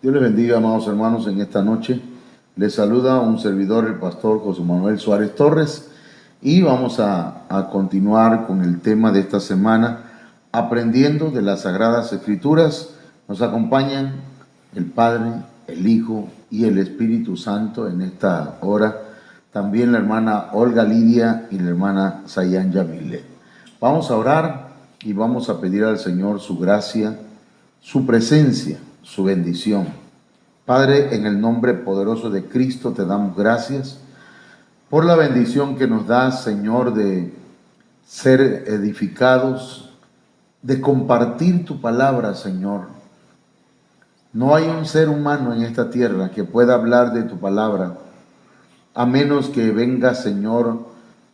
Dios les bendiga, amados hermanos, en esta noche. Les saluda un servidor, el pastor José Manuel Suárez Torres, y vamos a continuar con el tema de esta semana, aprendiendo de las Sagradas Escrituras. Nos acompañan el Padre, el Hijo y el Espíritu Santo en esta hora. También la hermana Olga Lidia y la hermana Sayan Yamile. Vamos a orar y vamos a pedir al Señor su gracia, su presencia, su bendición. Padre, en el nombre poderoso de Cristo te damos gracias por la bendición que nos das, Señor, de ser edificados, de compartir tu palabra, Señor. No hay un ser humano en esta tierra que pueda hablar de tu palabra, a menos que venga, Señor,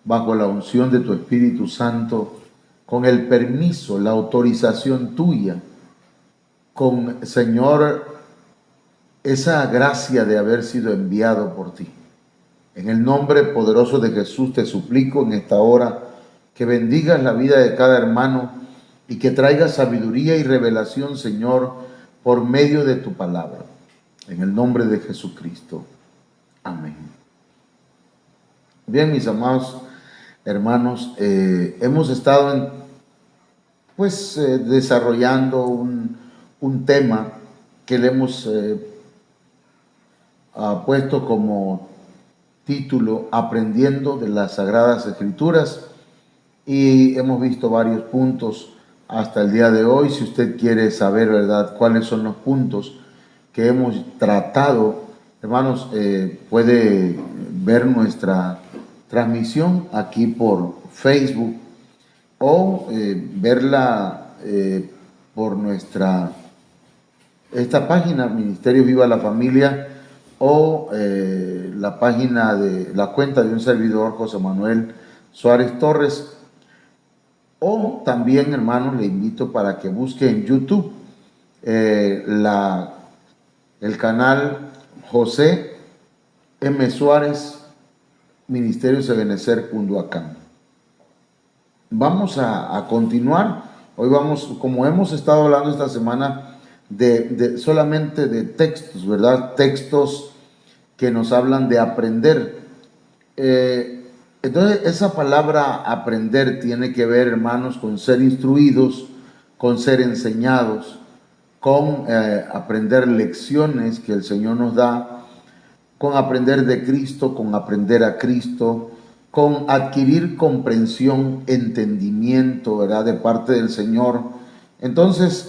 bajo la unción de tu Espíritu Santo, con el permiso, la autorización tuya, con, Señor, esa gracia de haber sido enviado por ti. En el nombre poderoso de Jesús te suplico en esta hora que bendigas la vida de cada hermano y que traigas sabiduría y revelación, Señor, por medio de tu palabra. En el nombre de Jesucristo. Amén. Bien, mis amados hermanos, hemos estado desarrollando un tema que le hemos puesto como título Aprendiendo de las Sagradas Escrituras, y hemos visto varios puntos hasta el día de hoy. Si usted quiere saber, ¿verdad?, cuáles son los puntos que hemos tratado, hermanos, puede ver nuestra transmisión aquí por Facebook o verla por esta página, Ministerio Viva la Familia, o la página de la cuenta de un servidor, José Manuel Suárez Torres. O también, hermanos, le invito para que busque en YouTube el canal José M. Suárez, Ministerio Sebenecer, Cunduacán. Vamos a continuar. Hoy vamos, como hemos estado hablando esta semana, solamente de textos, ¿verdad? Textos que nos hablan de aprender. Entonces, esa palabra aprender tiene que ver, hermanos, con ser instruidos, con ser enseñados, con aprender lecciones que el Señor nos da, con aprender de Cristo, con aprender a Cristo, con adquirir comprensión, entendimiento, ¿verdad?, de parte del Señor. Entonces,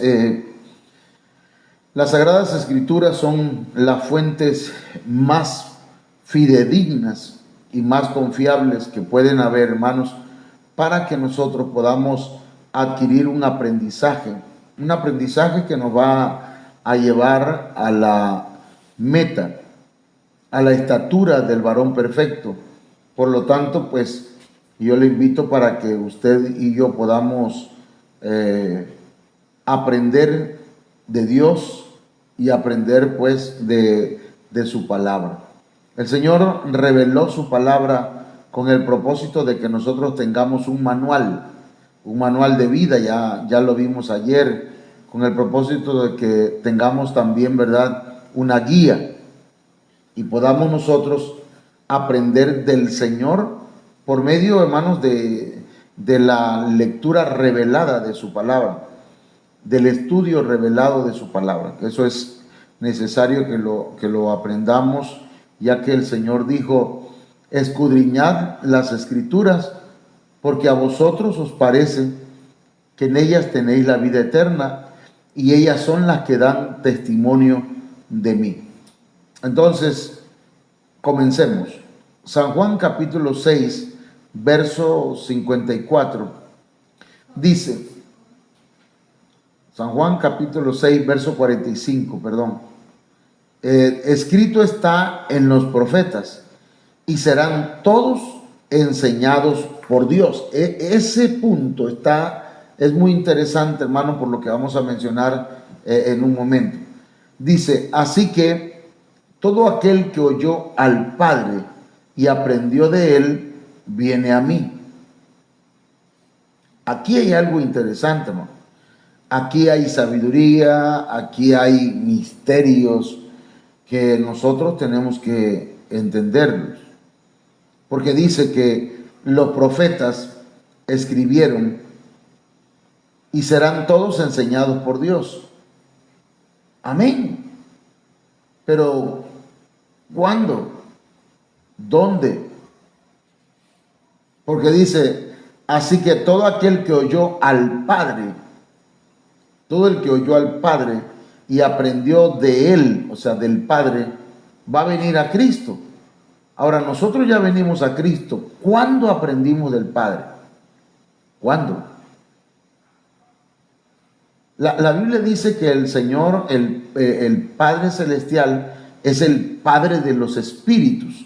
las Sagradas Escrituras son las fuentes más fidedignas y más confiables que pueden haber, hermanos, para que nosotros podamos adquirir un aprendizaje que nos va a llevar a la meta, a la estatura del varón perfecto. Por lo tanto, pues yo le invito para que usted y yo podamos aprender de Dios y aprender pues de su palabra. El Señor reveló su palabra con el propósito de que nosotros tengamos un manual de vida. Ya lo vimos ayer, con el propósito de que tengamos también, ¿verdad?, una guía y podamos nosotros aprender del Señor por medio, hermanos, de la lectura revelada de su palabra, del estudio revelado de su palabra. Eso es necesario que lo aprendamos, ya que el Señor dijo: escudriñad las Escrituras, porque a vosotros os parece que en ellas tenéis la vida eterna, y ellas son las que dan testimonio de mí. Entonces, comencemos. San Juan capítulo 6, verso 54, dice, San Juan capítulo 6, verso 45, perdón. Escrito está en los profetas, y serán todos enseñados por Dios. Ese punto es muy interesante, hermano, por lo que vamos a mencionar en un momento. Dice: así que todo aquel que oyó al Padre y aprendió de él, viene a mí. Aquí hay algo interesante, hermano. aquí hay sabiduría, aquí hay misterios que nosotros tenemos que entenderlos. Porque dice que los profetas escribieron y serán todos enseñados por Dios. Amén. Pero, ¿cuándo? ¿Dónde? Porque dice, así que todo aquel que oyó al Padre, todo el que oyó al Padre y aprendió de Él, o sea, del Padre, va a venir a Cristo. Ahora, nosotros ya venimos a Cristo. ¿Cuándo aprendimos del Padre? ¿Cuándo? La Biblia dice que el Señor, el Padre Celestial, es el Padre de los espíritus.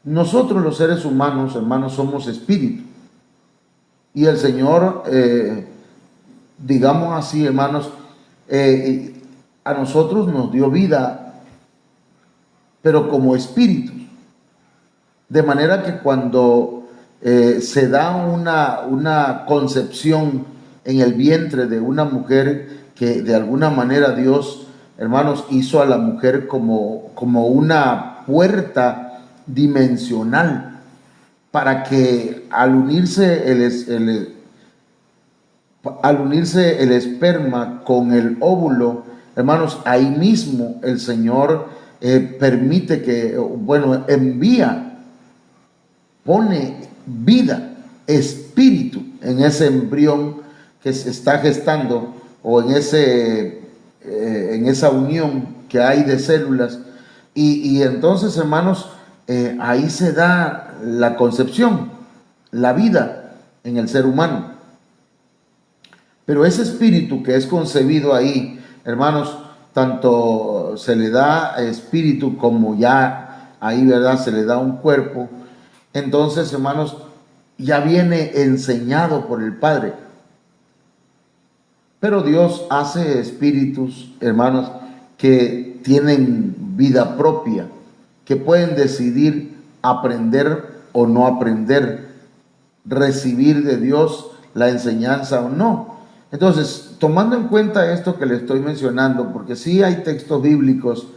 Nosotros los seres humanos, hermanos, somos espíritus. Y el Señor, digamos así, hermanos, a nosotros nos dio vida, pero como espíritus. De manera que cuando se da una concepción en el vientre de una mujer, que de alguna manera Dios, hermanos, hizo a la mujer como una puerta dimensional, para que al unirse el esperma con el óvulo, hermanos, ahí mismo el Señor permite que, bueno, pone vida, espíritu en ese embrión que se está gestando, o en esa unión que hay de células, y entonces, hermanos, ahí se da la concepción, la vida en el ser humano. Pero ese espíritu que es concebido ahí, hermanos, tanto se le da espíritu como ya ahí, ¿verdad?, se le da un cuerpo. Entonces, hermanos, ya viene enseñado por el Padre. Pero Dios hace espíritus, hermanos, que tienen vida propia, que pueden decidir aprender o no aprender, recibir de Dios la enseñanza o no. Entonces, tomando en cuenta esto que le estoy mencionando, porque sí hay textos bíblicos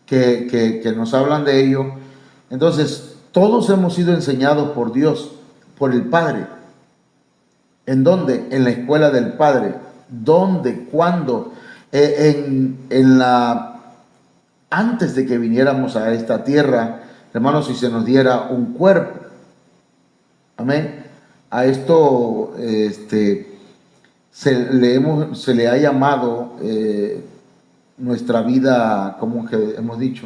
que nos hablan de ello, entonces todos hemos sido enseñados por Dios, por el Padre. ¿En dónde? En la escuela del Padre. ¿Dónde? ¿Cuándo? Antes de que viniéramos a esta tierra, hermanos, si se nos diera un cuerpo. Amén. A esto se le ha llamado nuestra vida, como que hemos dicho,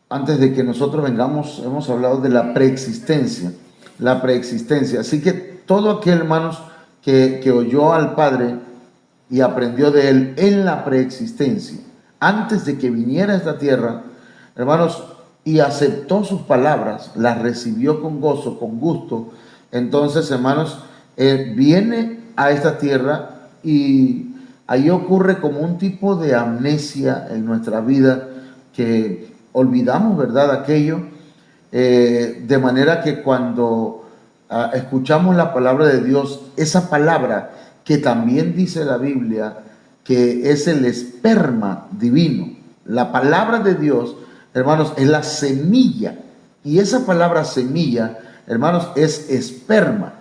antes de que nosotros vengamos, hemos hablado de la preexistencia. La preexistencia. Así que todo aquel, hermanos, que oyó al Padre y aprendió de Él en la preexistencia, antes de que viniera a esta tierra, hermanos, y aceptó sus palabras, las recibió con gozo, con gusto, entonces, hermanos, viene a esta tierra y ahí ocurre como un tipo de amnesia en nuestra vida, que olvidamos, ¿verdad?, aquello, de manera que cuando escuchamos la palabra de Dios, esa palabra que también dice la Biblia, que es el esperma divino, la palabra de Dios, hermanos, es la semilla, y esa palabra semilla, hermanos, es esperma,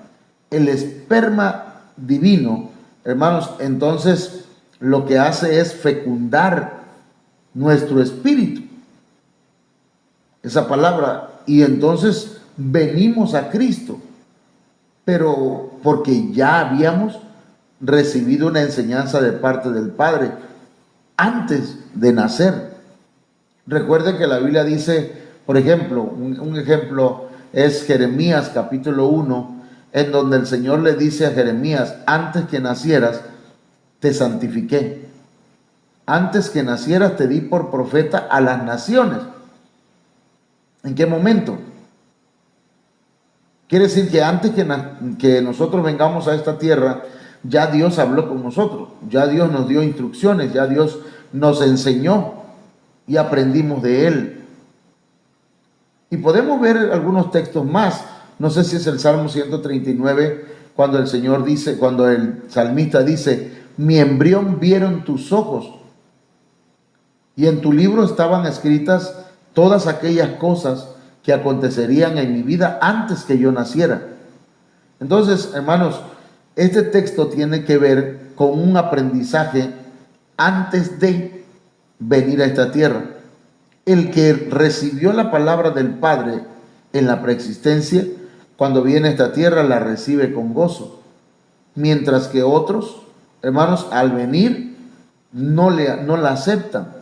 el esperma divino, hermanos, entonces lo que hace es fecundar nuestro espíritu, esa palabra, y entonces venimos a Cristo, pero porque ya habíamos recibido una enseñanza de parte del Padre antes de nacer. Recuerden que la Biblia dice, por ejemplo, un ejemplo es Jeremías capítulo 1, en donde el Señor le dice a Jeremías: antes que nacieras te santifiqué, antes que nacieras te di por profeta a las naciones. ¿En qué momento? Quiere decir que antes que nosotros vengamos a esta tierra, ya Dios habló con nosotros, ya Dios nos dio instrucciones, ya Dios nos enseñó y aprendimos de Él. Y podemos ver algunos textos más. No sé si es el Salmo 139, cuando el Señor dice, cuando el salmista dice, mi embrión vieron tus ojos, y en tu libro estaban escritas todas aquellas cosas que acontecerían en mi vida antes que yo naciera. Entonces, hermanos, este texto tiene que ver con un aprendizaje antes de venir a esta tierra. El que recibió la palabra del Padre en la preexistencia, cuando viene a esta tierra la recibe con gozo, mientras que otros, hermanos, al venir no la aceptan.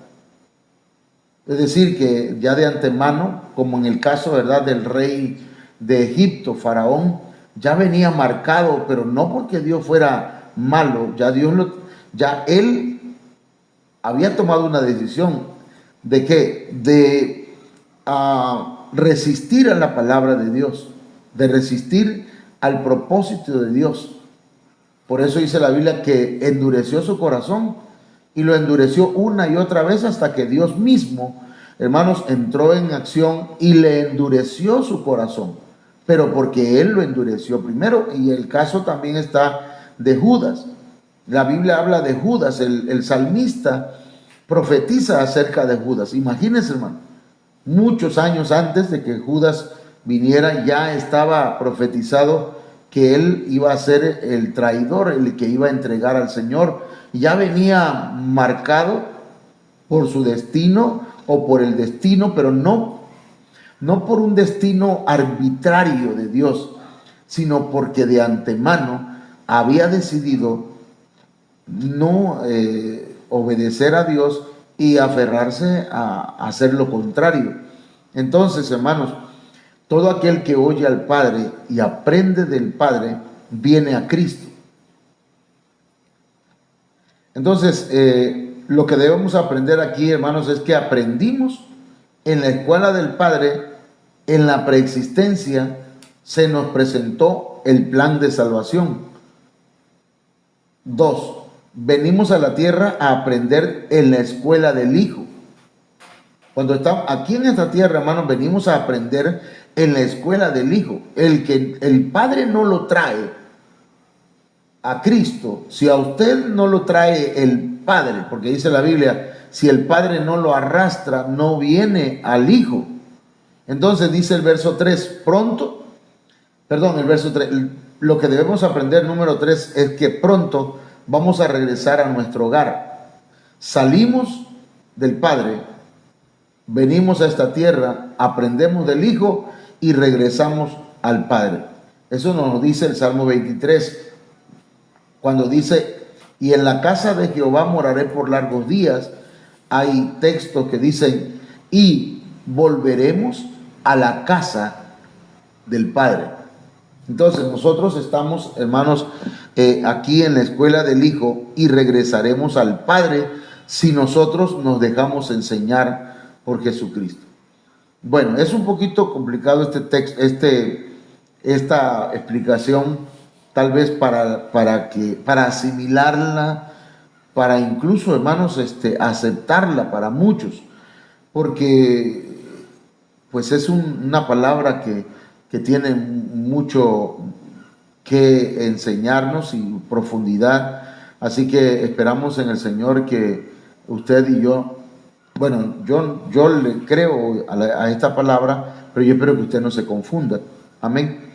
Es decir, que ya de antemano, como en el caso, ¿verdad?, del rey de Egipto, Faraón, ya venía marcado, pero no porque Dios fuera malo, ya él había tomado una decisión de qué, de resistir a la palabra de Dios, de resistir al propósito de Dios. Por eso dice la Biblia que endureció su corazón y lo endureció una y otra vez hasta que Dios mismo, hermanos, entró en acción y le endureció su corazón. Pero porque él lo endureció primero. Y el caso también está de Judas. La Biblia habla de Judas, el salmista profetiza acerca de Judas. Imagínense, hermano, muchos años antes de que Judas viniera, ya estaba profetizado que él iba a ser el traidor, el que iba a entregar al Señor. Ya venía marcado por su destino o por el destino, pero no por un destino arbitrario de Dios, sino porque de antemano había decidido no obedecer a Dios y aferrarse a hacer lo contrario. Entonces, hermanos, todo aquel que oye al Padre y aprende del Padre, viene a Cristo. Entonces, lo que debemos aprender aquí, hermanos, es que aprendimos en la escuela del Padre, en la preexistencia, se nos presentó el plan de salvación. 2, venimos a la tierra a aprender en la escuela del Hijo. Cuando estamos aquí en esta tierra, hermanos, venimos a aprender en la escuela del Hijo. El que el Padre no lo trae a Cristo, si a usted no lo trae el Padre, porque dice la Biblia, si el Padre no lo arrastra, no viene al Hijo. Entonces dice el verso 3, el verso 3, lo que debemos aprender, número 3, es que pronto vamos a regresar a nuestro hogar. Salimos del Padre, venimos a esta tierra, aprendemos del Hijo y regresamos al Padre. Eso nos dice el Salmo 23, cuando dice, y en la casa de Jehová moraré por largos días. Hay textos que dicen, y volveremos a la casa del Padre. Entonces nosotros estamos, hermanos, aquí en la escuela del Hijo y regresaremos al Padre si nosotros nos dejamos enseñar por Jesucristo. Bueno, es un poquito complicado este texto, esta explicación, tal vez para asimilarla, para incluso, hermanos, aceptarla para muchos, porque pues es una palabra que tiene mucho que enseñarnos y profundidad. Así que esperamos en el Señor que usted y yo, bueno, yo le creo a esta palabra, pero yo espero que usted no se confunda. Amén.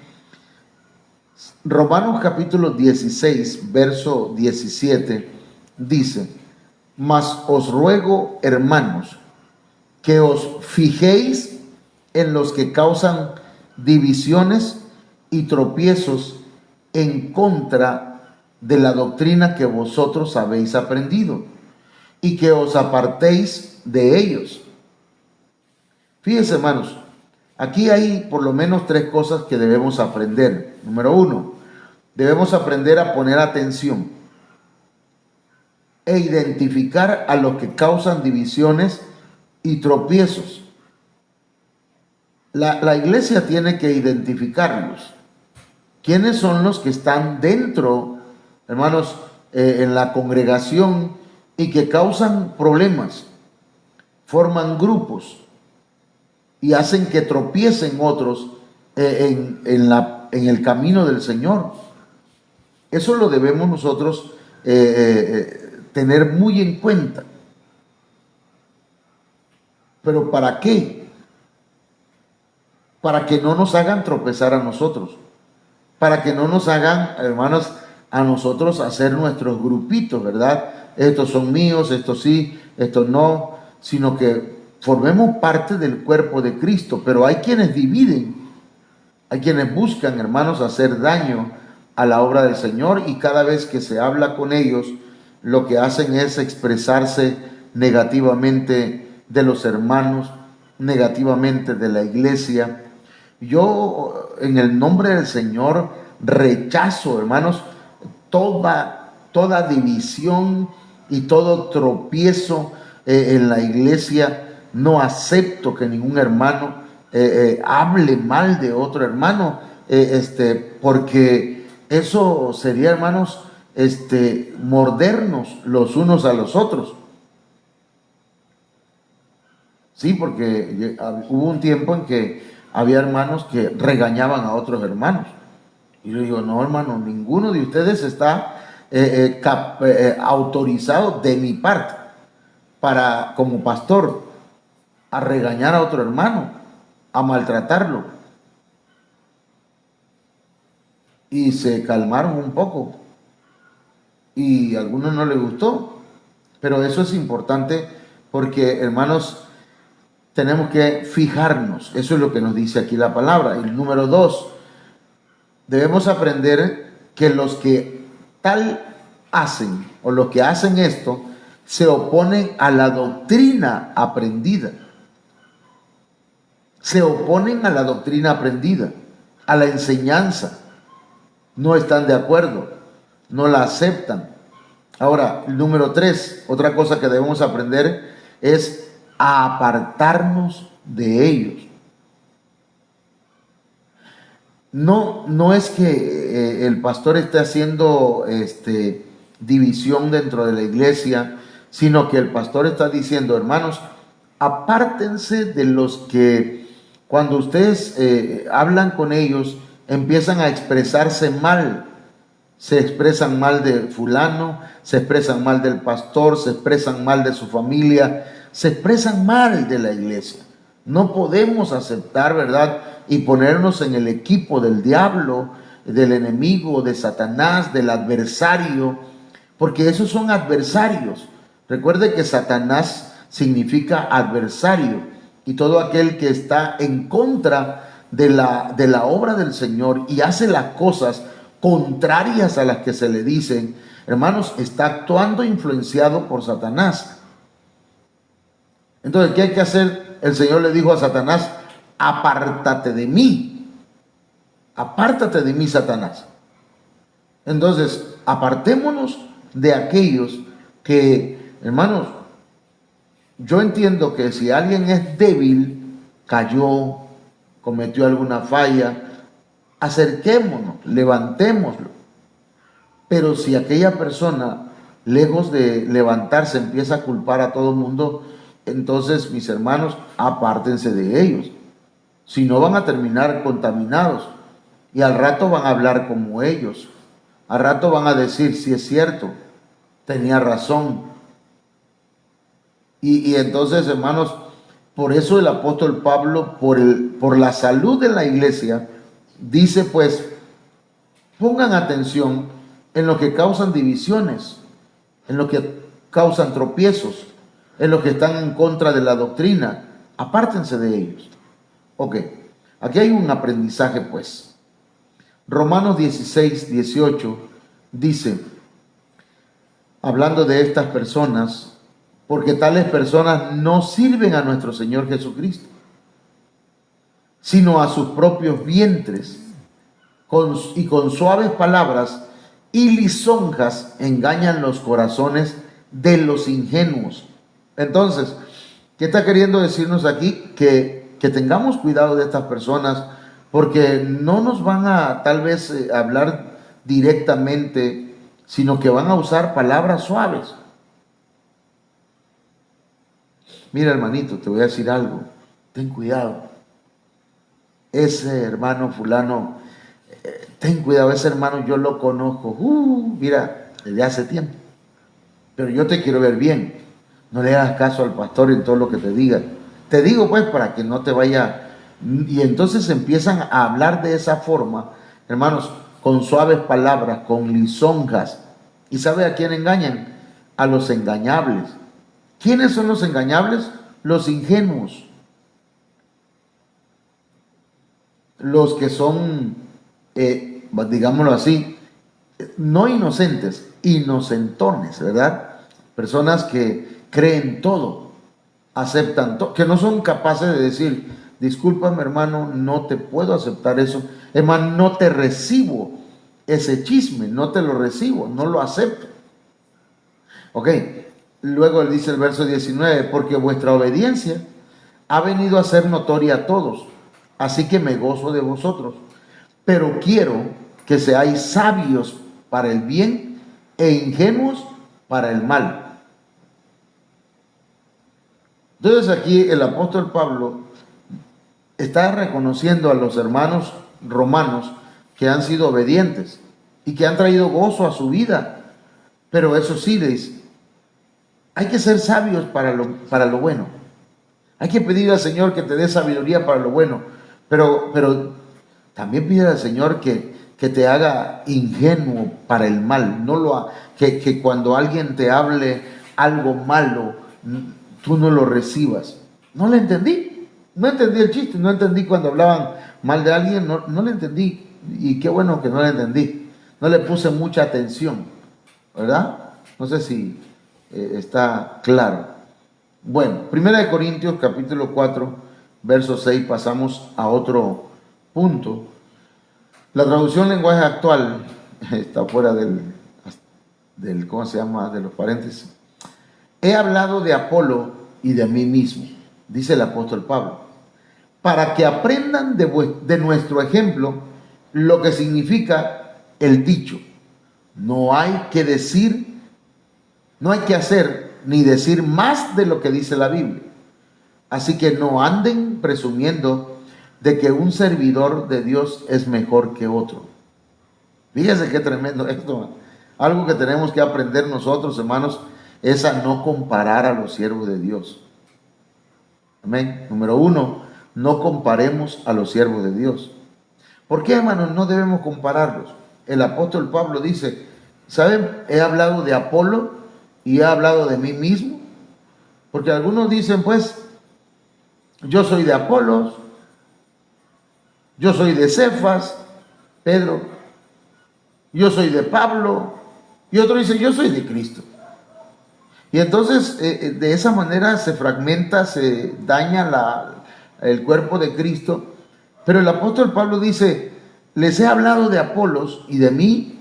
Romanos capítulo 16, verso 17 dice, mas os ruego, hermanos, que os fijéis en los que causan divisiones y tropiezos en contra de la doctrina que vosotros habéis aprendido, y que os apartéis de ellos. Fíjense, hermanos, aquí hay por lo menos 3 cosas que debemos aprender. Número 1, debemos aprender a poner atención e identificar a los que causan divisiones y tropiezos. La iglesia tiene que identificarlos. ¿Quiénes son los que están dentro, hermanos, en la congregación y que causan problemas? Forman grupos y hacen que tropiecen otros en el camino del Señor. Eso lo debemos nosotros tener muy en cuenta. ¿Pero para qué? Para que no nos hagan tropezar a nosotros. Para que no nos hagan, hermanos, a nosotros hacer nuestros grupitos, ¿verdad? Estos son míos, estos sí, estos no, sino que formemos parte del cuerpo de Cristo. Pero hay quienes dividen, hay quienes buscan, hermanos, hacer daño a la obra del Señor, y cada vez que se habla con ellos, lo que hacen es expresarse negativamente de los hermanos, negativamente de la iglesia. Yo, en el nombre del Señor, rechazo, hermanos, toda división y todo tropiezo en la iglesia. No acepto que ningún hermano hable mal de otro hermano, porque eso sería, hermanos, mordernos los unos a los otros. Sí, porque hubo un tiempo en que había hermanos que regañaban a otros hermanos. Y yo digo, no, hermano, ninguno de ustedes está autorizado de mi parte como pastor, a regañar a otro hermano, a maltratarlo. Y se calmaron un poco. Y a algunos no les gustó. Pero eso es importante porque, hermanos, tenemos que fijarnos. Eso es lo que nos dice aquí la palabra. El número 2, debemos aprender que los que tal hacen, o los que hacen esto, se oponen a la doctrina aprendida. Se oponen a la doctrina aprendida, a la enseñanza. No están de acuerdo, no la aceptan. Ahora, el número 3, otra cosa que debemos aprender es a apartarnos de ellos. No es que el pastor esté haciendo división dentro de la iglesia, sino que el pastor está diciendo, hermanos, apártense de los que cuando ustedes hablan con ellos empiezan a expresarse mal. Se expresan mal de fulano, se expresan mal del pastor, se expresan mal de su familia, se expresan mal de la iglesia. No podemos aceptar, ¿verdad?, y ponernos en el equipo del diablo, del enemigo, de Satanás, del adversario, porque esos son adversarios. Recuerde que Satanás significa adversario, y todo aquel que está en contra de la obra del Señor y hace las cosas contrarias a las que se le dicen, hermanos, está actuando influenciado por Satanás. Entonces, ¿qué hay que hacer? El Señor le dijo a Satanás, apártate de mí. Apártate de mí, Satanás. Entonces, apartémonos de aquellos que, hermanos, yo entiendo que si alguien es débil, cayó, cometió alguna falla, acerquémonos, levantémoslo. Pero si aquella persona, lejos de levantarse, empieza a culpar a todo el mundo, entonces, mis hermanos, apártense de ellos. Si no, van a terminar contaminados y al rato van a hablar como ellos. Al rato van a decir, si es cierto, tenía razón. Y entonces, hermanos, por eso el apóstol Pablo, por la salud de la iglesia, dice pues, pongan atención en lo que causan divisiones, en lo que causan tropiezos, en lo que están en contra de la doctrina. Apártense de ellos. Ok, aquí hay un aprendizaje pues. Romanos 16, 18 dice, hablando de estas personas, porque tales personas no sirven a nuestro Señor Jesucristo, sino a sus propios vientres, y con suaves palabras y lisonjas engañan los corazones de los ingenuos. Entonces, ¿qué está queriendo decirnos aquí? Que tengamos cuidado de estas personas, porque no nos van a tal vez hablar directamente, sino que van a usar palabras suaves. Mira, hermanito, te voy a decir algo, ten cuidado. ese hermano fulano, ten cuidado, ese hermano yo lo conozco, mira, desde hace tiempo, pero yo te quiero ver bien, no le hagas caso al pastor en todo lo que te diga. Te digo pues para que no te vaya, y entonces empiezan a hablar de esa forma, hermanos, con suaves palabras, con lisonjas. ¿Y sabe a quién engañan? A los engañables. ¿Quiénes son los engañables? Los ingenuos. Los que son, digámoslo así, no inocentes, inocentones, ¿verdad? Personas que creen todo, aceptan todo, que no son capaces de decir, discúlpame hermano, no te puedo aceptar eso, hermano, no te recibo ese chisme, no te lo recibo, no lo acepto. Ok, luego dice el verso 19, porque vuestra obediencia ha venido a ser notoria a todos, así que me gozo de vosotros, pero quiero que seáis sabios para el bien e ingenuos para el mal. Entonces aquí el apóstol Pablo está reconociendo a los hermanos romanos que han sido obedientes y que han traído gozo a su vida, pero eso sí, les hay que ser sabios para lo bueno. Hay que pedir al Señor que te dé sabiduría para lo bueno, pero también pide al Señor que te haga ingenuo para el mal. Que cuando alguien te hable algo malo, tú no lo recibas. No le entendí. No entendí el chiste. No entendí cuando hablaban mal de alguien. No le entendí. Y qué bueno que no le entendí. No le puse mucha atención. ¿Verdad? No sé si está claro. Bueno, 1 Corintios capítulo 4, verso 6, pasamos a otro punto. La traducción lenguaje actual está fuera del ¿cómo se llama? De los paréntesis. He hablado de Apolo y de mí mismo, dice el apóstol Pablo, para que aprendan de nuestro ejemplo lo que significa el dicho. No hay que decir, no hay que hacer ni decir más de lo que dice la Biblia. Así que no anden presumiendo de que un servidor de Dios es mejor que otro. Fíjense qué tremendo esto. Algo que tenemos que aprender nosotros, hermanos, es a no comparar a los siervos de Dios. Amén. Número 1, no comparemos a los siervos de Dios. ¿Por qué, hermanos, no debemos compararlos? El apóstol Pablo dice, ¿saben? He hablado de Apolo y he hablado de mí mismo. Porque algunos dicen, pues, yo soy de Apolos, yo soy de Cefas, Pedro, yo soy de Pablo, y otro dice, yo soy de Cristo. Y entonces, de esa manera se fragmenta, se daña el cuerpo de Cristo. Pero el apóstol Pablo dice, les he hablado de Apolos y de mí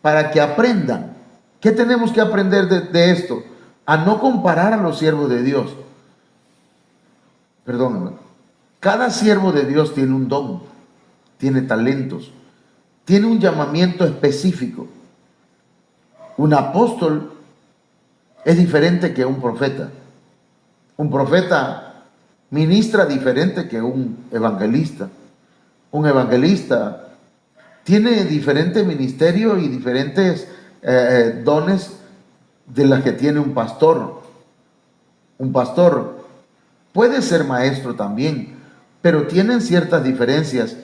para que aprendan. ¿Qué tenemos que aprender de esto? A no comparar a los siervos de Dios. Perdónenme. Cada siervo de Dios tiene un don, tiene talentos, tiene un llamamiento específico. Un apóstol es diferente que un profeta. Un profeta ministra diferente que un evangelista. Un evangelista tiene diferente ministerio y diferentes dones de las que tiene un pastor. Un pastor puede ser maestro también, pero tienen ciertas diferencias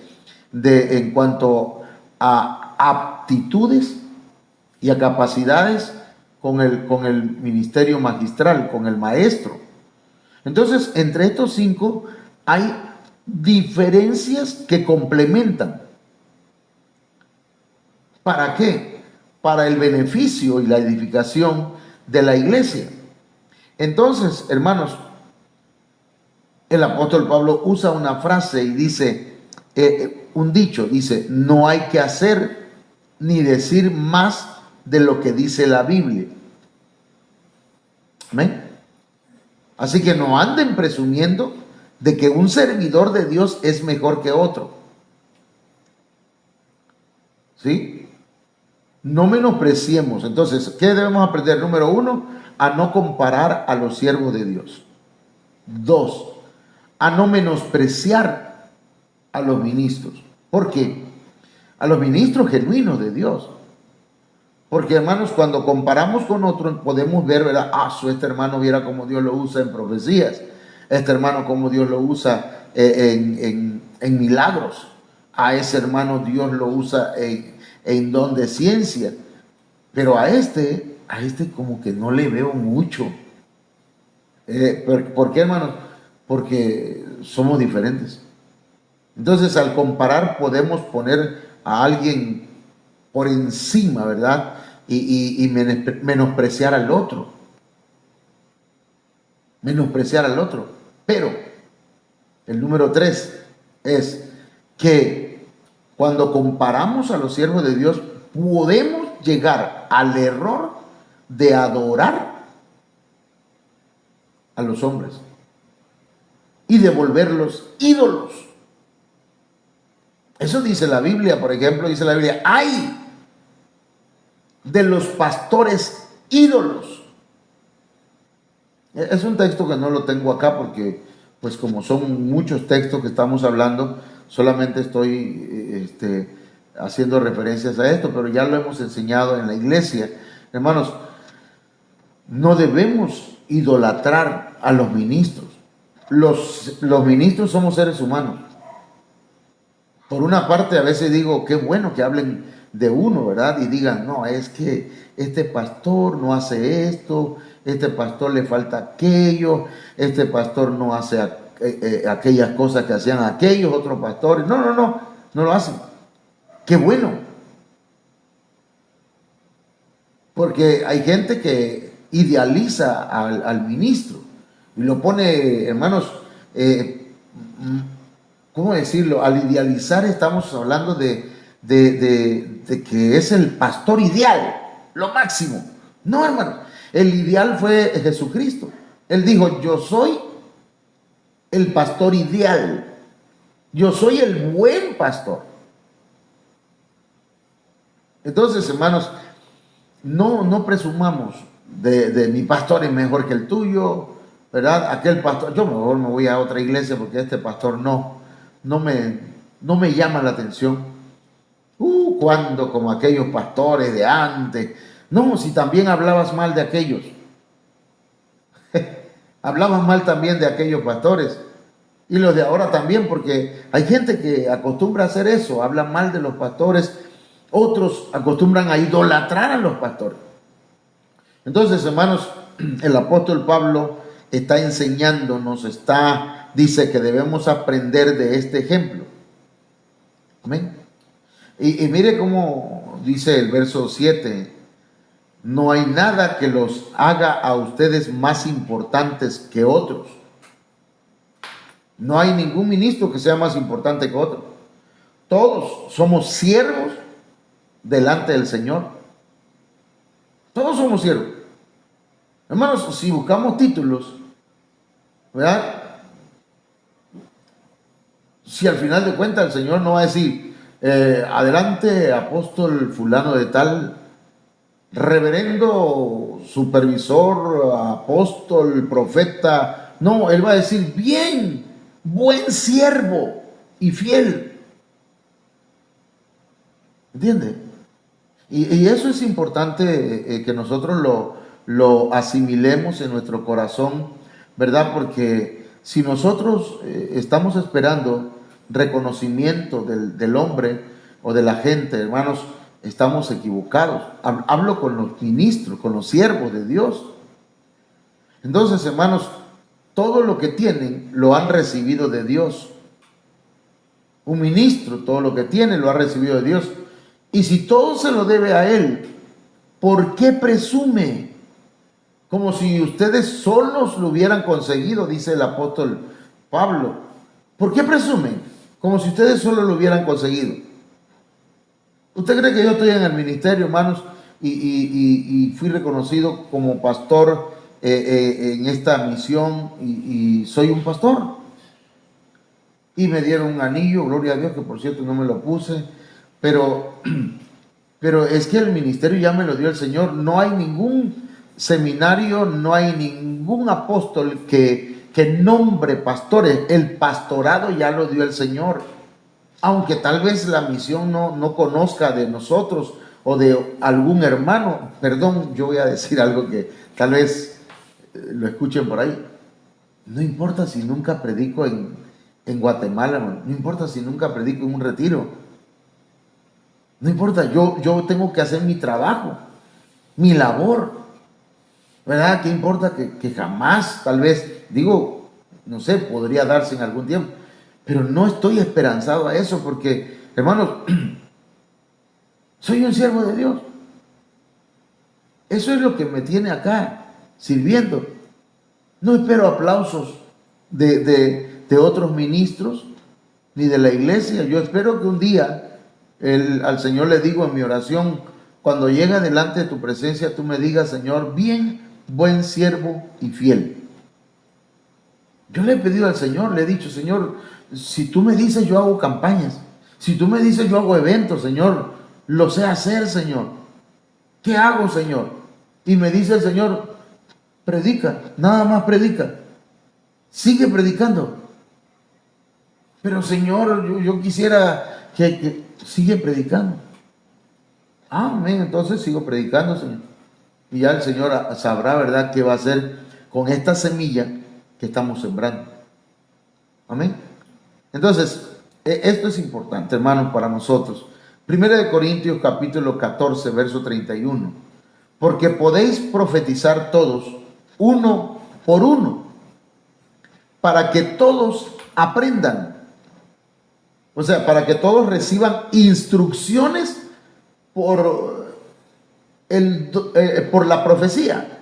en cuanto a aptitudes y a capacidades con el ministerio magistral, con el maestro. Entonces, entre estos 5 hay diferencias que complementan. ¿Para qué? Para el beneficio y la edificación de la iglesia. Entonces, hermanos, el apóstol Pablo usa una frase y dice, un dicho, dice, no hay que hacer ni decir más de lo que dice la Biblia. ¿Amén? Así que no anden presumiendo de que un servidor de Dios es mejor que otro. ¿Sí? No menospreciemos. Entonces, ¿qué debemos aprender? Número 1, a no comparar a los siervos de Dios. 2, a no menospreciar a los ministros. ¿Por qué? A los ministros genuinos de Dios. Porque, hermanos, cuando comparamos con otros, podemos ver, ¿verdad? Este hermano viera cómo Dios lo usa en profecías. Este hermano cómo Dios lo usa en milagros. A ese hermano Dios lo usa en don de ciencia. Pero a este como que no le veo mucho. ¿Por qué, hermanos? Porque somos diferentes. Entonces, al comparar, podemos poner a alguien por encima, ¿verdad? Y menospreciar al otro. Menospreciar al otro. Pero, el número 3 es que cuando comparamos a los siervos de Dios, podemos llegar al error de adorar a los hombres y de volverlos ídolos. Eso dice la Biblia, por ejemplo, dice la Biblia, ¡ay de los pastores ídolos! Es un texto que no lo tengo acá porque, pues como son muchos textos que estamos hablando, solamente estoy haciendo referencias a esto, pero ya lo hemos enseñado en la iglesia. Hermanos, no debemos idolatrar a los ministros. Los ministros somos seres humanos. Por una parte, a veces digo, qué bueno que hablen de uno, ¿verdad? Y digan, no, es que este pastor no hace esto, este pastor le falta aquello, este pastor no hace aquellas cosas que hacían aquellos otros pastores. No lo hacen. Qué bueno. Porque hay gente que idealiza al ministro y lo pone, hermanos, ¿cómo decirlo? Al idealizar estamos hablando de que es el pastor ideal, lo máximo. No, hermano, el ideal fue Jesucristo. Él dijo, yo soy el pastor ideal, yo soy el buen pastor. Entonces, hermanos, no presumamos de mi pastor es mejor que el tuyo, ¿verdad? Aquel pastor, yo mejor me voy a otra iglesia porque este pastor no me llama la atención. Cuando como aquellos pastores de antes. No, si también hablabas mal de aquellos. Hablabas mal también de aquellos pastores. Y los de ahora también, porque hay gente que acostumbra a hacer eso, habla mal de los pastores. Otros acostumbran a idolatrar a los pastores. Entonces, hermanos, el apóstol Pablo está enseñándonos, dice que debemos aprender de este ejemplo. Amén. Y mire cómo dice el verso 7, no hay nada que los haga a ustedes más importantes que otros. No hay ningún ministro que sea más importante que otro. Todos somos siervos delante del Señor. Todos somos siervos. Hermanos, si buscamos títulos, ¿verdad? Si al final de cuentas el Señor no va a decir, adelante apóstol fulano de tal, reverendo, supervisor, apóstol, profeta. No, Él va a decir, bien, buen siervo y fiel. ¿Entiende? Y eso es importante que nosotros lo asimilemos en nuestro corazón, ¿verdad? Porque si nosotros estamos esperando reconocimiento del hombre o de la gente, hermanos, estamos equivocados. Hablo con los ministros, con los siervos de Dios. Entonces, hermanos, todo lo que tienen lo han recibido de Dios. Un ministro, todo lo que tiene lo ha recibido de Dios. Y si todo se lo debe a Él, ¿por qué presume? Como si ustedes solos lo hubieran conseguido, dice el apóstol Pablo. ¿Por qué presumen? Como si ustedes solo lo hubieran conseguido. ¿Usted cree que yo estoy en el ministerio, hermanos, y fui reconocido como pastor en esta misión y soy un pastor? Y me dieron un anillo, gloria a Dios, que por cierto no me lo puse, pero es que el ministerio ya me lo dio el Señor. No hay ningún seminario, no hay ningún apóstol que nombre pastores. El pastorado ya lo dio el Señor. aunque tal vez la misión no conozca de nosotros o de algún hermano. Perdón, yo voy a decir algo que tal vez lo escuchen por ahí. No importa si nunca predico en Guatemala, hermano. No importa si nunca predico en un retiro. No importa, yo tengo que hacer mi trabajo, mi labor, ¿verdad? ¿Qué importa que jamás, tal vez, digo, no sé, podría darse en algún tiempo, pero no estoy esperanzado a eso porque, hermanos, soy un siervo de Dios. Eso es lo que me tiene acá, sirviendo. No espero aplausos de otros ministros ni de la iglesia. Yo espero que un día al Señor le digo en mi oración, cuando llega delante de tu presencia, tú me digas, Señor, bien, buen siervo y fiel. Yo le he pedido al Señor, le he dicho, Señor, si tú me dices, yo hago campañas. Si tú me dices, yo hago eventos, Señor, lo sé hacer, Señor. ¿Qué hago, Señor? Y me dice el Señor, predica, nada más predica. Sigue predicando. Pero Señor, yo quisiera que sigue predicando. Amén, entonces sigo predicando, Señor. Y ya el Señor sabrá, ¿verdad?, qué va a hacer con esta semilla que estamos sembrando. Amén. Entonces, esto es importante, hermanos, para nosotros. Primera de Corintios capítulo 14, verso 31. Porque podéis profetizar todos, uno por uno, para que todos aprendan. O sea, para que todos reciban instrucciones por la profecía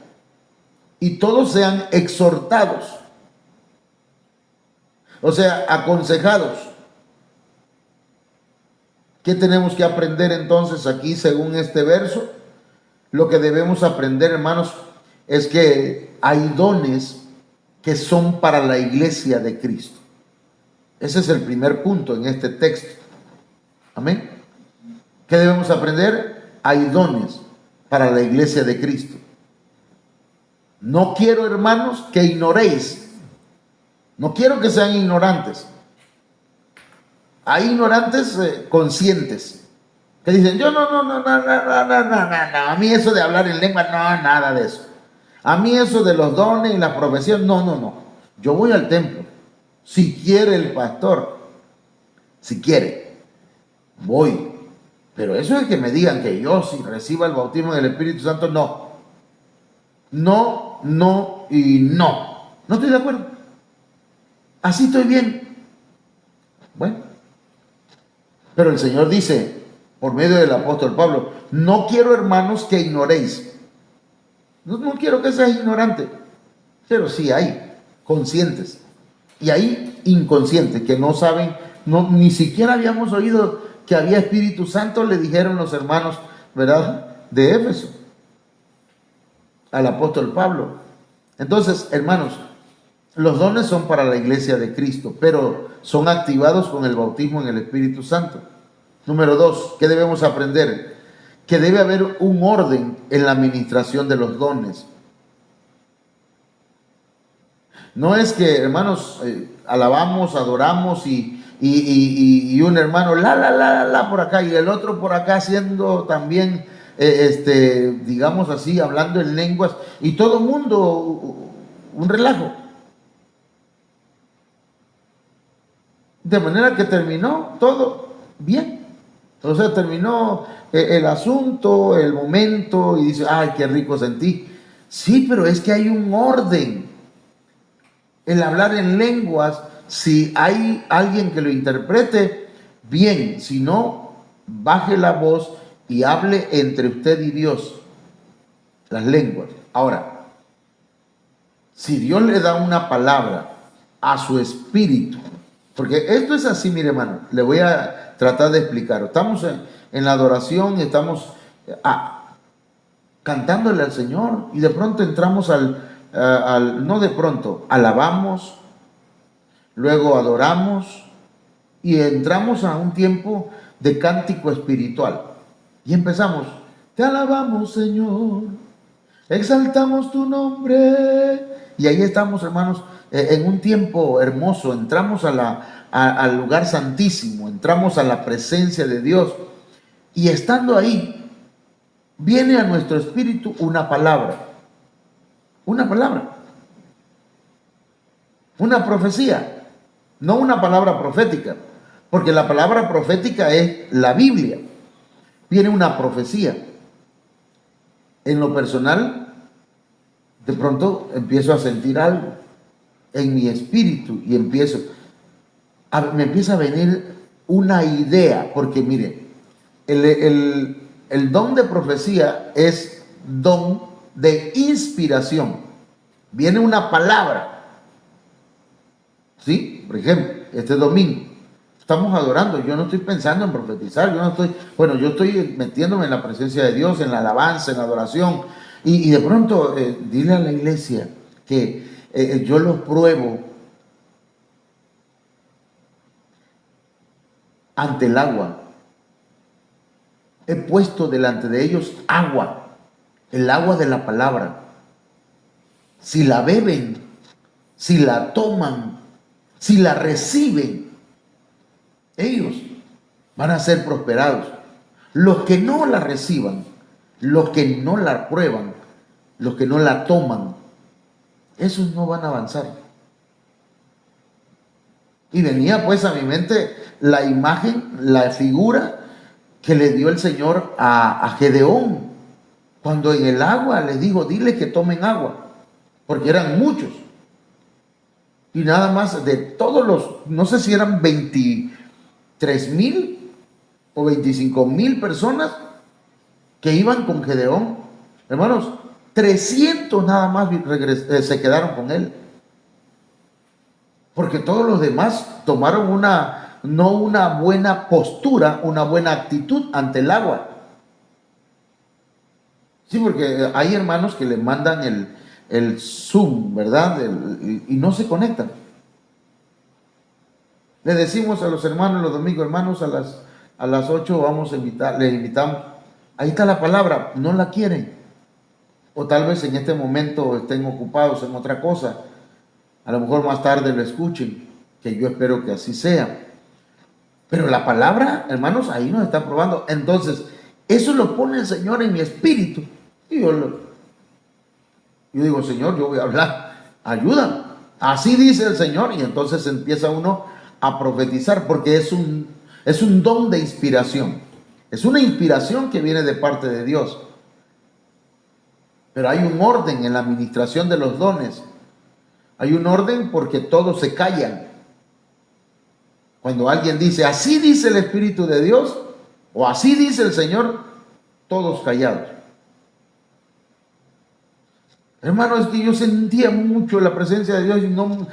y todos sean exhortados. O sea, aconsejados. ¿Qué tenemos que aprender entonces aquí según este verso? Lo que debemos aprender, hermanos, es que hay dones que son para la iglesia de Cristo. Ese es el primer punto en este texto. Amén. ¿Qué debemos aprender? Hay dones para la iglesia de Cristo. No quiero, hermanos, que ignoréis. No quiero que sean ignorantes. Hay ignorantes conscientes que dicen, yo no, a mí eso de hablar en lengua, no, nada de eso. A mí eso de los dones y la profesión, no. Yo voy al templo. Si quiere el pastor, si quiere, voy. Pero eso es que me digan que yo si reciba el bautismo del Espíritu Santo, no. No y no. No estoy de acuerdo. Así estoy bien. Bueno. Pero el Señor dice, por medio del apóstol Pablo, no quiero, hermanos, que ignoréis. No quiero que seas ignorante. Pero sí hay conscientes. Y hay inconscientes que no saben, ni siquiera habíamos oído que había Espíritu Santo, le dijeron los hermanos, ¿verdad?, de Éfeso al apóstol Pablo. Entonces, hermanos, los dones son para la iglesia de Cristo, pero son activados con el bautismo en el Espíritu Santo. Número 2, ¿qué debemos aprender? Que debe haber un orden en la administración de los dones. No es que, hermanos, alabamos, adoramos y un hermano la por acá y el otro por acá haciendo también, digamos así, hablando en lenguas y todo el mundo un relajo. De manera que terminó todo bien. O sea, terminó el asunto, el momento y dice, ay, qué rico sentí. Sí, pero es que hay un orden. El hablar en lenguas, si hay alguien que lo interprete, bien, si no, baje la voz y hable entre usted y Dios las lenguas. Ahora, si Dios le da una palabra a su espíritu, porque esto es así, mire, hermano, le voy a tratar de explicar. Estamos en la adoración, estamos cantándole al Señor y de pronto entramos no de pronto, alabamos, luego adoramos y entramos a un tiempo de cántico espiritual. Y empezamos, te alabamos, Señor, exaltamos tu nombre. Y ahí estamos, hermanos, en un tiempo hermoso. Entramos al lugar santísimo, entramos a la presencia de Dios. Y estando ahí, viene a nuestro espíritu una palabra, una profecía, no una palabra profética, porque la palabra profética es la Biblia. Viene una profecía. En lo personal, de pronto empiezo a sentir algo en mi espíritu y me empieza a venir una idea, porque mire, el don de profecía es don de inspiración. Viene una palabra, ¿sí? Por ejemplo, este domingo estamos adorando, yo no estoy pensando en profetizar, yo estoy metiéndome en la presencia de Dios, en la alabanza, en la adoración, y de pronto dile a la iglesia que yo los pruebo ante el agua. He puesto delante de ellos agua, el agua de la palabra. Si la beben, si la toman, si la reciben, ellos van a ser prosperados. Los que no la reciban, los que no la prueban, los que no la toman, esos no van a avanzar. Y venía pues a mi mente la imagen, la figura que le dio el Señor a Gedeón, cuando en el agua les dijo, dile que tomen agua, porque eran muchos. Y nada más de todos los, no sé si eran 23,000 o 25,000 personas que iban con Gedeón. Hermanos, 300 nada más se quedaron con él. Porque todos los demás tomaron no una buena postura, una buena actitud ante el agua. Sí, porque hay hermanos que le mandan el Zoom, ¿verdad? Y no se conectan. Le decimos a los hermanos los domingos, hermanos, a las 8 vamos a invitar, les invitamos. Ahí está la palabra, no la quieren. O tal vez en este momento estén ocupados en otra cosa. A lo mejor más tarde lo escuchen, que yo espero que así sea. Pero la palabra, hermanos, ahí nos está probando. Entonces, eso lo pone el Señor en mi espíritu. Y yo digo, Señor, yo voy a hablar, ayuda. Así dice el Señor. Y entonces empieza uno a profetizar, porque es un don de inspiración. Es una inspiración que viene de parte de Dios. Pero hay un orden en la administración de los dones. Hay un orden porque todos se callan. Cuando alguien dice, así dice el Espíritu de Dios, o así dice el Señor, todos callados. Hermano, es que yo sentía mucho la presencia de Dios y no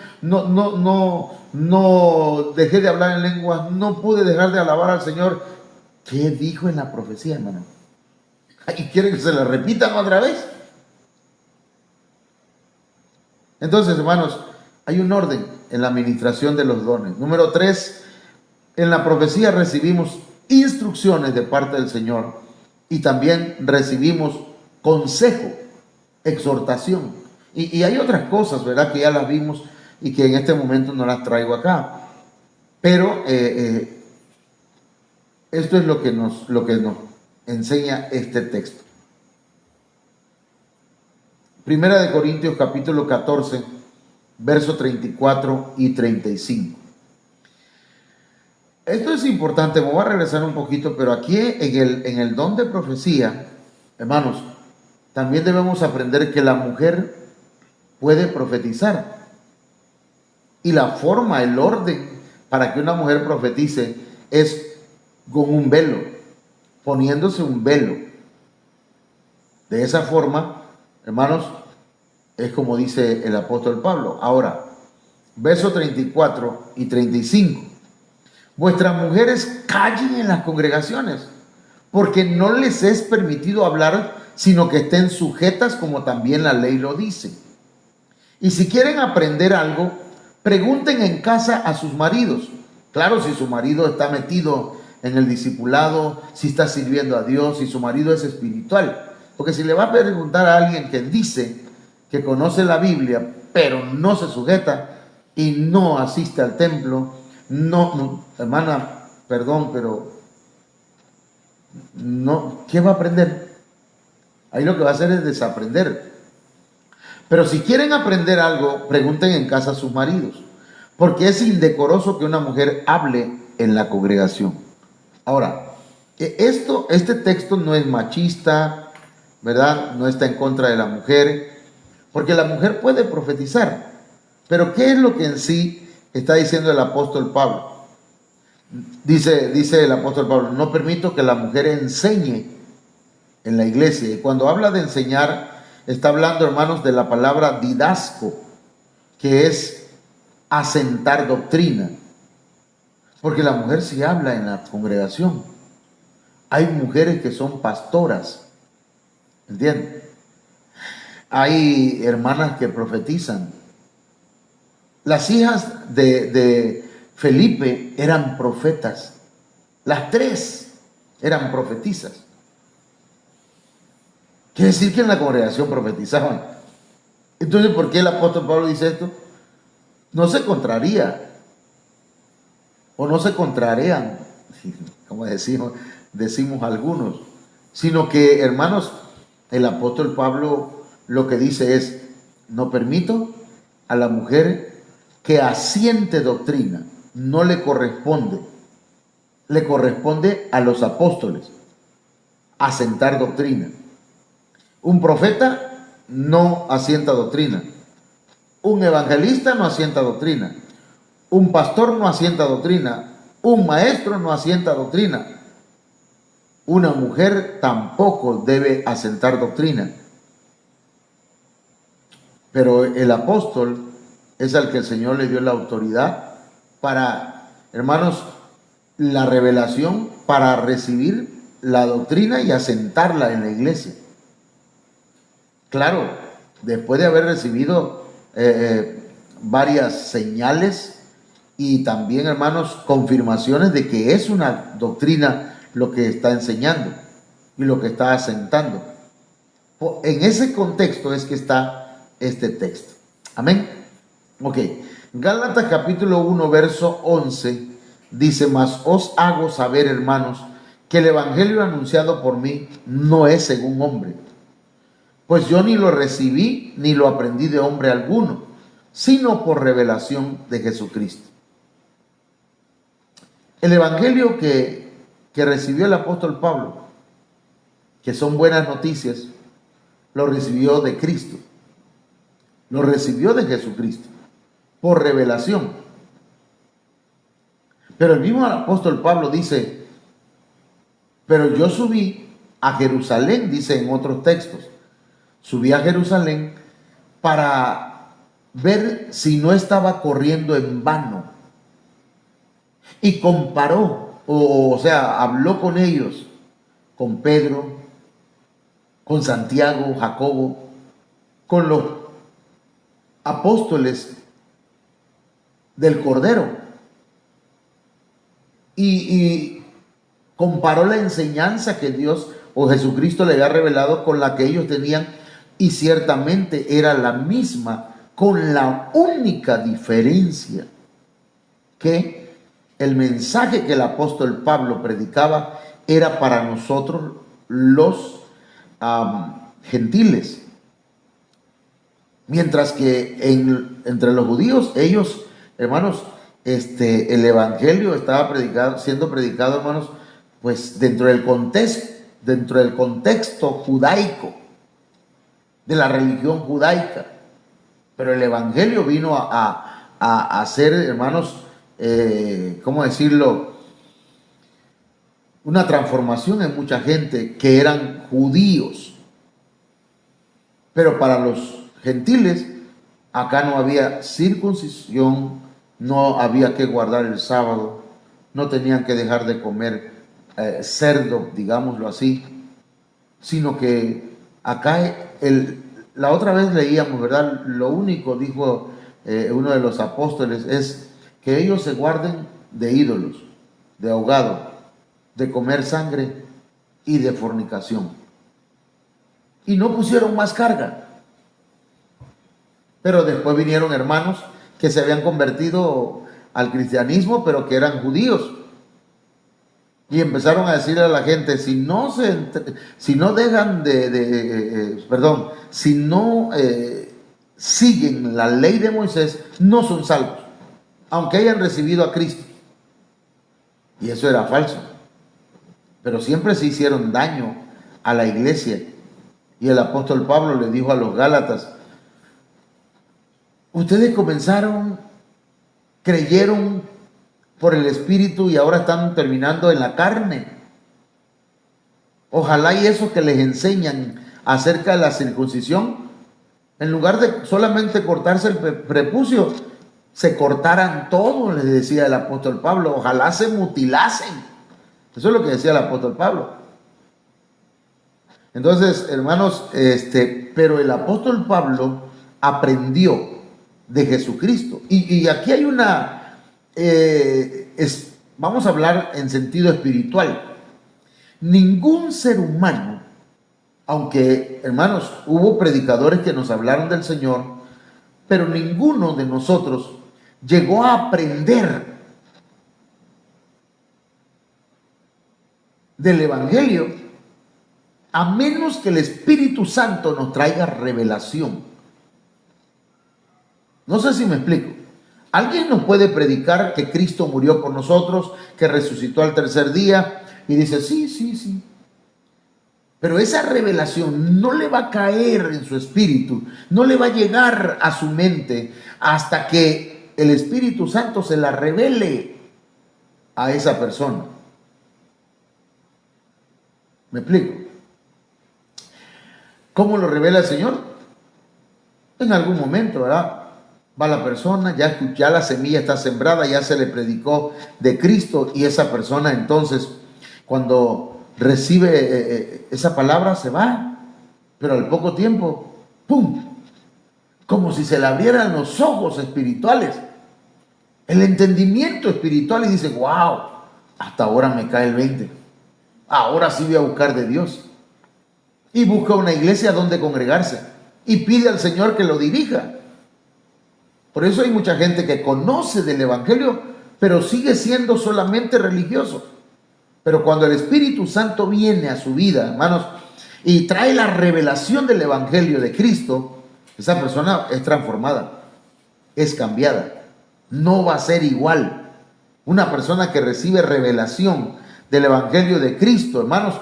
dejé de hablar en lenguas, no pude dejar de alabar al Señor. ¿Qué dijo en la profecía, hermano? ¿Y quiere que se la repitan otra vez? Entonces, hermanos, hay un orden en la administración de los dones. Número 3, en la profecía recibimos instrucciones de parte del Señor y también recibimos consejo, exhortación. Y hay otras cosas, ¿verdad?, que ya las vimos y que en este momento no las traigo acá. Pero esto es lo que nos enseña este texto. Primera de Corintios capítulo 14, versos 34 y 35. Esto es importante, me voy a regresar un poquito, pero aquí en el don de profecía, hermanos, también debemos aprender que la mujer puede profetizar. Y la forma, el orden para que una mujer profetice es con un velo, poniéndose un velo. De esa forma, hermanos, es como dice el apóstol Pablo. Ahora, versos 34 y 35. Vuestras mujeres callen en las congregaciones, porque no les es permitido hablar, sino que estén sujetas como también la ley lo dice. Y si quieren aprender algo, pregunten en casa a sus maridos. Claro, si su marido está metido en el discipulado, si está sirviendo a Dios, si su marido es espiritual. Porque si le va a preguntar a alguien que dice, que conoce la Biblia, pero no se sujeta y no asiste al templo, hermana, perdón, pero no, ¿qué va a aprender? Ahí lo que va a hacer es desaprender. Pero si quieren aprender algo, pregunten en casa a sus maridos, porque es indecoroso que una mujer hable en la congregación. Ahora, este texto no es machista, ¿verdad? No está en contra de la mujer, porque la mujer puede profetizar. Pero ¿qué es lo que en sí está diciendo el apóstol Pablo? Dice el apóstol Pablo, no permito que la mujer enseñe en la iglesia. Y cuando habla de enseñar, está hablando, hermanos, de la palabra didasco, que es asentar doctrina. Porque la mujer sí habla en la congregación. Hay mujeres que son pastoras, ¿entienden? Hay hermanas que profetizan. Las hijas de Felipe eran profetas. Las tres eran profetizas. Quiere decir que en la congregación profetizaban. Entonces, ¿por qué el apóstol Pablo dice esto? No se contraría, o no se contrarean, como decimos algunos, sino que, hermanos, el apóstol Pablo lo que dice es, no permito a la mujer que asiente doctrina, no le corresponde a los apóstoles asentar doctrina. Un profeta no asienta doctrina, un evangelista no asienta doctrina, un pastor no asienta doctrina, un maestro no asienta doctrina, una mujer tampoco debe asentar doctrina. Pero el apóstol es al que el Señor le dio la autoridad para, hermanos, la revelación para recibir la doctrina y asentarla en la iglesia. Claro, después de haber recibido varias señales y también, hermanos, confirmaciones de que es una doctrina lo que está enseñando y lo que está asentando. En ese contexto es que está este texto. Amén. Ok. Gálatas capítulo 1, verso 11 dice, mas os hago saber, hermanos, que el evangelio anunciado por mí no es según hombre. Pues yo ni lo recibí ni lo aprendí de hombre alguno, sino por revelación de Jesucristo. El evangelio que recibió el apóstol Pablo, que son buenas noticias, lo recibió de Cristo, lo recibió de Jesucristo, por revelación. Pero el mismo apóstol Pablo dice, pero yo subí a Jerusalén, dice en otros textos, subí a Jerusalén para ver si no estaba corriendo en vano. Y comparó, o sea, habló con ellos, con Pedro, con Santiago, Jacobo, con los apóstoles del Cordero. Y comparó la enseñanza que Dios o Jesucristo le había revelado con la que ellos tenían, y ciertamente era la misma, con la única diferencia que el mensaje que el apóstol Pablo predicaba era para nosotros los gentiles, mientras que entre los judíos, ellos, hermanos, el evangelio estaba siendo predicado, hermanos, pues dentro del contexto judaico, de la religión judaica. Pero el evangelio vino a ser, hermanos, ¿cómo decirlo? Una transformación en mucha gente que eran judíos. Pero para los gentiles, acá no había circuncisión, no había que guardar el sábado, no tenían que dejar de comer cerdo, digámoslo así, sino que acá la otra vez leíamos, ¿verdad? Lo único, dijo uno de los apóstoles, es que ellos se guarden de ídolos, de ahogado, de comer sangre y de fornicación. Y no pusieron más carga. Pero después vinieron hermanos que se habían convertido al cristianismo, pero que eran judíos. Y empezaron a decirle a la gente, si no dejan si no siguen la ley de Moisés, no son salvos, aunque hayan recibido a Cristo. Y eso era falso. Pero siempre se hicieron daño a la iglesia. Y el apóstol Pablo le dijo a los Gálatas, ustedes creyeron por el Espíritu y ahora están terminando en la carne. Ojalá y eso que les enseñan acerca de la circuncisión, en lugar de solamente cortarse el prepucio, se cortaran todo, les decía el apóstol Pablo. Ojalá se mutilasen. Eso es lo que decía el apóstol Pablo. Entonces, hermanos, pero el apóstol Pablo aprendió de Jesucristo. Y aquí hay vamos a hablar en sentido espiritual. Ningún ser humano, aunque, hermanos, hubo predicadores que nos hablaron del Señor, pero ninguno de nosotros llegó a aprender del Evangelio a menos que el Espíritu Santo nos traiga revelación. No sé si me explico. Alguien nos puede predicar que Cristo murió por nosotros, que resucitó al tercer día, y dice, sí. Pero esa revelación no le va a caer en su espíritu, no le va a llegar a su mente hasta que el Espíritu Santo se la revele a esa persona. ¿Me explico? ¿Cómo lo revela el Señor? En algún momento, ¿verdad? Va la persona, ya la semilla está sembrada, ya se le predicó de Cristo, y esa persona entonces, cuando recibe esa palabra, se va, pero al poco tiempo, ¡pum!, como si se le abrieran los ojos espirituales, el entendimiento espiritual, y dice, wow, hasta ahora me cae el 20, ahora sí voy a buscar de Dios, y busca una iglesia donde congregarse, y pide al Señor que lo dirija. Por eso hay mucha gente que conoce del Evangelio, pero sigue siendo solamente religioso. Pero cuando el Espíritu Santo viene a su vida, hermanos, y trae la revelación del Evangelio de Cristo, esa persona es transformada, es cambiada, no va a ser igual. Una persona que recibe revelación del Evangelio de Cristo, hermanos,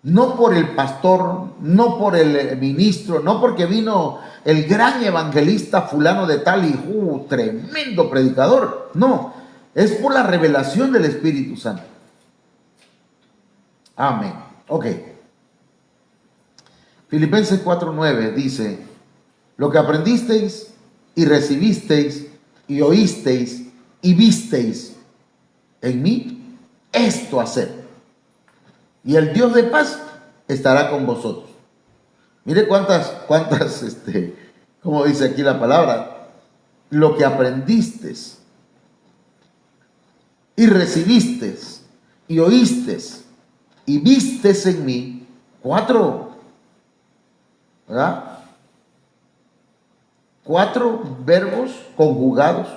no por el pastor, no por el ministro, no porque vino el gran evangelista fulano de tal y tremendo predicador, no, es por la revelación del Espíritu Santo. Amén. Ok. Filipenses 4:9 dice, lo que aprendisteis y recibisteis y oísteis y visteis en mí, esto haced, y el Dios de paz estará con vosotros. Mire cuántas, como dice aquí la palabra, lo que aprendiste y recibiste y oíste y vistes en mí, 4, ¿verdad? 4 verbos conjugados: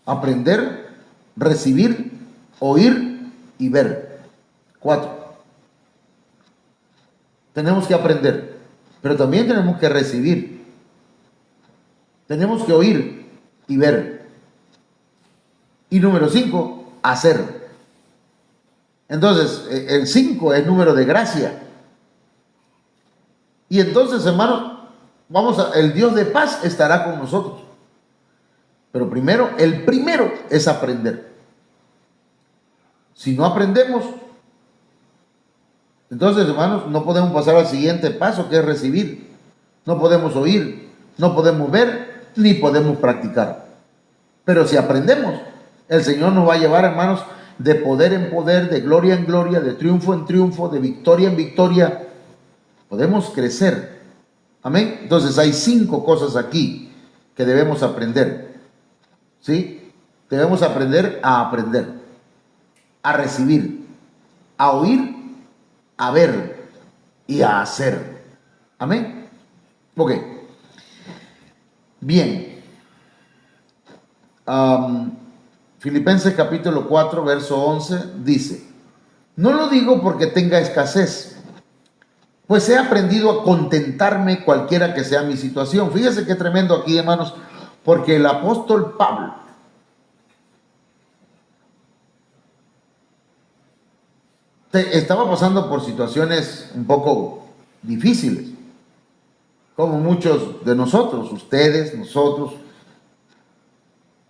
aprender, recibir, oír y ver. 4. Tenemos que aprender, pero también tenemos que recibir. Tenemos que oír y ver. Y número 5, hacer. Entonces, el 5 es número de gracia. Y entonces, hermanos, el Dios de paz estará con nosotros. Pero el primero es aprender. Si no aprendemos, entonces, hermanos, no podemos pasar al siguiente paso, que es recibir. No podemos oír, no podemos ver, ni podemos practicar. Pero si aprendemos, el Señor nos va a llevar, hermanos, de poder en poder, de gloria en gloria, de triunfo en triunfo, de victoria en victoria. Podemos crecer. Amén. Entonces hay 5 cosas aquí que debemos aprender. ¿Sí? Debemos aprender, a recibir, a oír, a ver y a hacer. Amén. Ok. Bien, Filipenses capítulo 4, verso 11 dice: no lo digo porque tenga escasez, pues he aprendido a contentarme cualquiera que sea mi situación. Fíjese qué tremendo aquí, hermanos, porque el apóstol Pablo estaba pasando por situaciones un poco difíciles, como muchos de nosotros, ustedes, nosotros,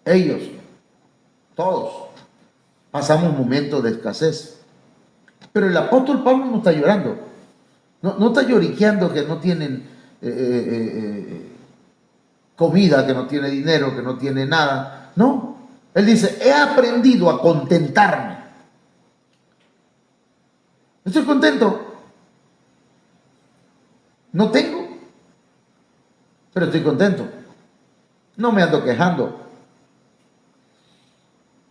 ellos, todos pasamos momentos de escasez. Pero el apóstol Pablo no está llorando, no está lloriqueando que no tienen comida, que no tiene dinero, que no tiene nada. No, él dice: he aprendido a contentarme. Estoy contento. No tengo, pero estoy contento. No me ando quejando.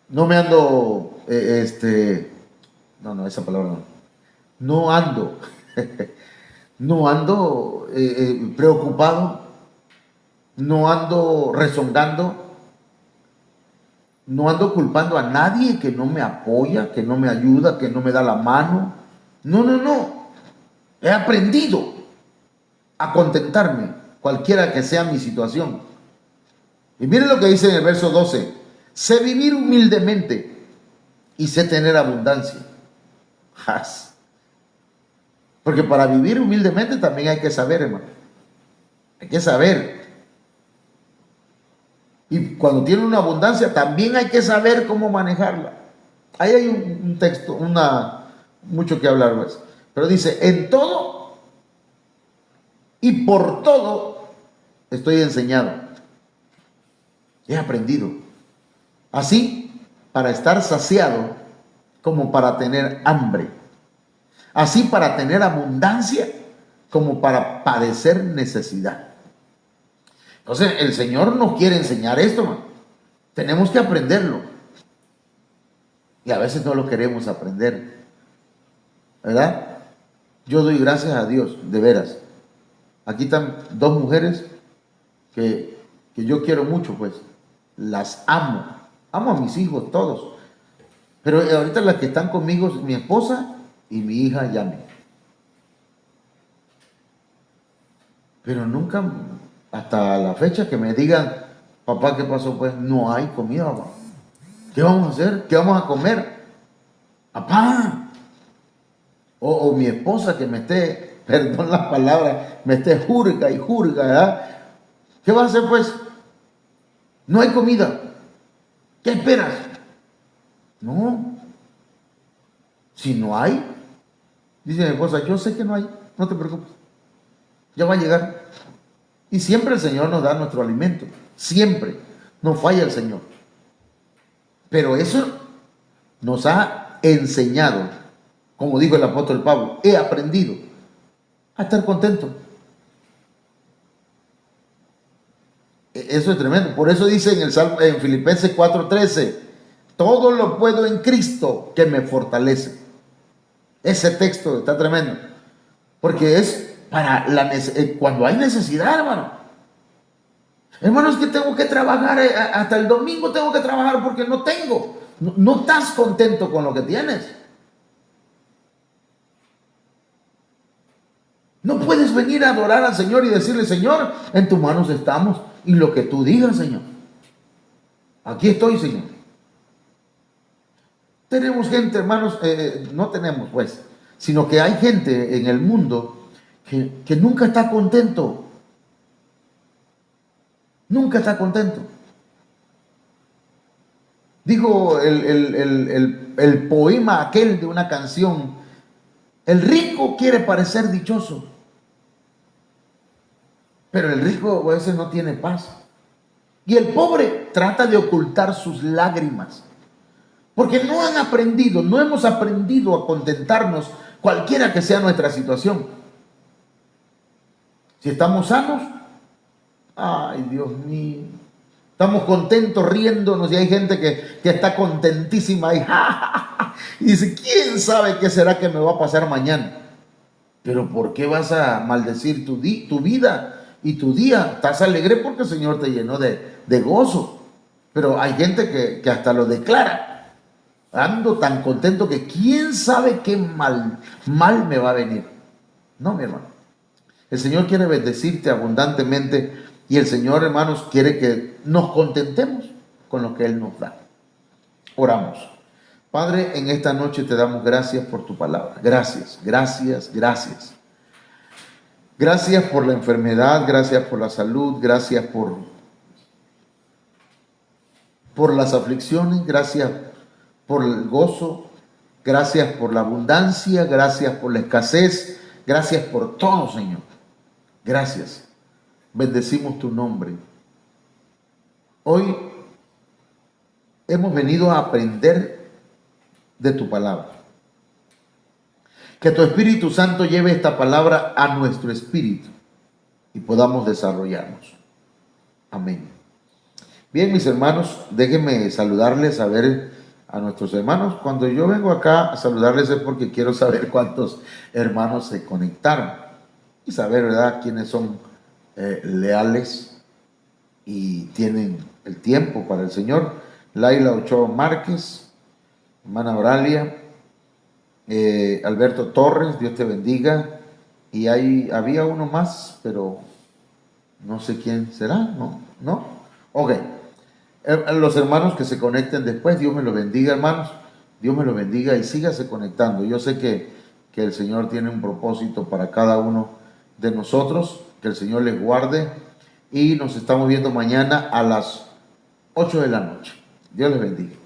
No me ando, no, esa palabra no. No ando, no ando preocupado. No ando rezongando. No ando culpando a nadie que no me apoya, que no me ayuda, que no me da la mano. No. He aprendido a contentarme, cualquiera que sea mi situación. Y miren lo que dice en el verso 12: sé vivir humildemente y sé tener abundancia. Porque para vivir humildemente también hay que saber, hermano. Hay que saber. Y cuando tiene una abundancia también hay que saber cómo manejarla. Ahí hay un texto, mucho que hablar más. Pero dice: en todo y por todo estoy enseñado. He aprendido. Así para estar saciado como para tener hambre. Así para tener abundancia como para padecer necesidad. Entonces el Señor nos quiere enseñar esto, man. Tenemos que aprenderlo. Y a veces no lo queremos aprender, ¿verdad? Yo doy gracias a Dios, de veras. Aquí están dos mujeres que yo quiero mucho, pues. Las amo. Amo a mis hijos, todos. Pero ahorita las que están conmigo, mi esposa y mi hija Yami. Pero nunca, hasta la fecha, que me digan: papá, ¿qué pasó? Pues no hay comida, papá. ¿Qué vamos a hacer? ¿Qué vamos a comer? Papá. O mi esposa que me esté, perdón la palabra, me esté jurga y jurga, ¿verdad? ¿Qué va a hacer pues? No hay comida. ¿Qué esperas? No. Si no hay, dice mi esposa: yo sé que no hay, no te preocupes. Ya va a llegar. Y siempre el Señor nos da nuestro alimento. Siempre. No falla el Señor. Pero eso nos ha enseñado, como dijo el apóstol Pablo: he aprendido a estar contento. Eso es tremendo. Por eso dice en Filipenses 4:13: todo lo puedo en Cristo que me fortalece. Ese texto está tremendo. Porque es para cuando hay necesidad, hermano. Hermanos, que tengo que trabajar, hasta el domingo tengo que trabajar porque no tengo. No estás contento con lo que tienes. No puedes venir a adorar al Señor y decirle: Señor, en tus manos estamos, y lo que tú digas, Señor. Aquí estoy, Señor. Tenemos gente, hermanos, no tenemos pues, sino que hay gente en el mundo que nunca está contento. Nunca está contento. Dijo el poema aquel de una canción: el rico quiere parecer dichoso, pero el rico a veces no tiene paz. Y el pobre trata de ocultar sus lágrimas, porque no hemos aprendido a contentarnos cualquiera que sea nuestra situación. Si estamos sanos, ay Dios mío, estamos contentos riéndonos, y hay gente que está contentísima y dice: ¿quién sabe qué será que me va a pasar mañana? Pero ¿por qué vas a maldecir tu vida y tu día. Estás alegre porque el Señor te llenó de gozo. Pero hay gente que hasta lo declara. Ando tan contento que quién sabe qué mal me va a venir. No, mi hermano. El Señor quiere bendecirte abundantemente y el Señor, hermanos, quiere que nos contentemos con lo que Él nos da. Oramos. Padre, en esta noche te damos gracias por tu palabra. Gracias, gracias, gracias. Gracias por la enfermedad, gracias por la salud, gracias por las aflicciones, gracias por el gozo, gracias por la abundancia, gracias por la escasez, gracias por todo, Señor. Gracias. Bendecimos tu nombre. Hoy hemos venido a aprender de tu palabra. Que tu Espíritu Santo lleve esta palabra a nuestro espíritu y podamos desarrollarnos. Amén. Bien, mis hermanos, déjenme saludarles, a ver a nuestros hermanos. Cuando yo vengo acá a saludarles es porque quiero saber cuántos hermanos se conectaron y saber, ¿verdad?, quiénes son leales y tienen el tiempo para el Señor. Laila Ochoa Márquez, hermana Oralia, Alberto Torres, Dios te bendiga. Y había uno más, pero no sé quién será, ¿no? Ok. Los hermanos que se conecten después, Dios me los bendiga, hermanos. Dios me los bendiga y sígase conectando. Yo sé que el Señor tiene un propósito para cada uno de nosotros. Que el Señor les guarde. Y nos estamos viendo mañana a las 8 de la noche. Dios les bendiga.